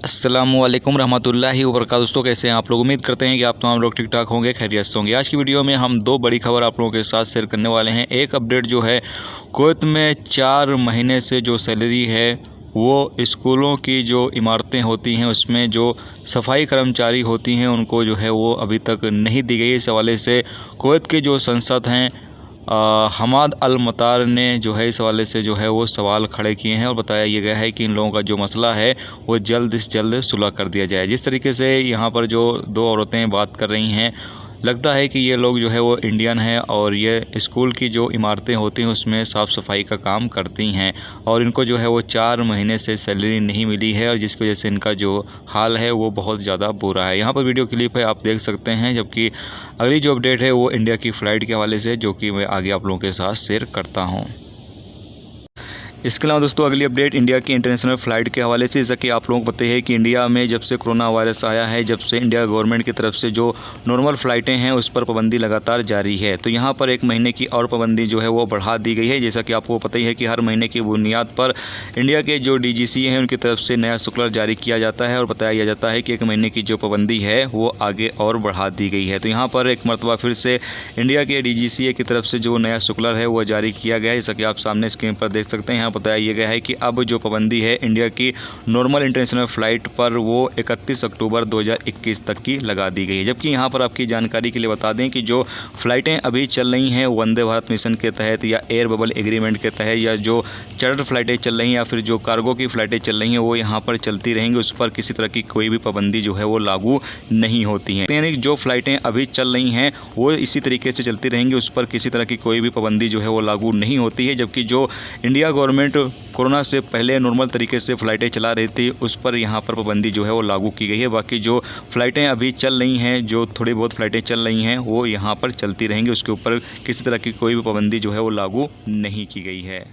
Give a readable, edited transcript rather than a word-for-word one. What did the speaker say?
अस्सलामुअलैकुम रहमतुल्लाहि व बरकातहू। दोस्तों, कैसे हैं आप लोग? उम्मीद करते हैं कि आप तमाम लोग ठीक ठाक होंगे, खैरियत से होंगे। आज की वीडियो में हम दो बड़ी खबर आप लोगों के साथ शेयर करने वाले हैं। एक अपडेट जो है, कुवैत में 4 महीने से जो सैलरी है वो स्कूलों की जो इमारतें होती हैं उसमें जो सफाई कर्मचारी होती हैं उनको जो है वो अभी तक नहीं दी गई। इस हवाले से कुवैत के जो संसद हैं हमाद अल मतार ने जो है इस हवाले से जो है वो सवाल खड़े किए हैं और बताया ये गया है कि इन लोगों का जो मसला है वो जल्द से जल्द सुलह कर दिया जाए। जिस तरीके से यहाँ पर जो दो औरतें बात कर रही हैं, लगता है कि ये लोग जो है वो इंडियन हैं और ये स्कूल की जो इमारतें होती हैं उसमें साफ़ सफाई का काम करती हैं और इनको जो है वो 4 महीने से सैलरी नहीं मिली है और जिसकी वजह से इनका जो हाल है वो बहुत ज़्यादा बुरा है। यहाँ पर वीडियो क्लिप है, आप देख सकते हैं। जबकि अगली जो अपडेट है वो इंडिया की फ़्लाइट के हवाले से, जो कि मैं आगे आप लोगों के साथ शेयर करता हूँ। इसके अलावा दोस्तों, अगली अपडेट इंडिया की इंटरनेशनल फ़्लाइट के हवाले से। जैसा कि आप लोगों को पता है कि इंडिया में जब से कोरोना वायरस आया है, जब से इंडिया गवर्नमेंट की तरफ से जो नॉर्मल फ़्लाइटें हैं उस पर पाबंदी लगातार जारी है। तो यहाँ पर 1 महीने की और पाबंदी जो है वो बढ़ा दी गई है। जैसा कि आपको पता ही है कि हर महीने की बुनियाद पर इंडिया के जो DGC हैं उनकी तरफ से नया सर्कुलर जारी किया जाता है और बताया जाता है कि 1 महीने की जो पाबंदी है वो आगे और बढ़ा दी गई है। तो यहाँ पर एक मरतबा फिर से इंडिया के DGCA की तरफ से जो नया सर्कुलर है वो जारी किया गया है। जैसा कि आप सामने स्क्रीन पर देख सकते हैं, यहाँ बताया यह गया है कि अब जो पाबंदी है इंडिया की नॉर्मल इंटरनेशनल फ़्लाइट पर वो 31 अक्टूबर 2021 तक की लगा दी गई है। जबकि यहाँ पर आपकी जानकारी के लिए बता दें कि जो फ़्लाइटें अभी चल रही हैं वंदे भारत मिशन के तहत या एयर बबल एग्रीमेंट के तहत, या जो चार्टर फ़्लाइटें चल रही हैं या फिर जो कार्गो की फ़्लाइटें चल रही हैं वो यहाँ पर चलती रहेंगी। उस पर किसी तरह की कोई भी पाबंदी जो है वो लागू नहीं होती है। यानी जो फ़्लाइटें अभी चल रही हैं वो इसी तरीके से चलती रहेंगी, उस पर किसी तरह की कोई भी पाबंदी जो है वो लागू नहीं होती है। जबकि जो इंडिया गवर्नमेंट कोरोना से पहले नॉर्मल तरीके से फ़्लाइटें चला रही थी उस पर यहाँ पर पाबंदी जो है वो लागू की गई है। बाकी जो फ़्लाइटें अभी चल रही हैं, जो थोड़ी बहुत फ़्लाइटें चल रही हैं वो यहाँ पर चलती रहेंगी, उसके ऊपर किसी तरह की कोई भी पाबंदी जो है वो लागू नहीं की गई है।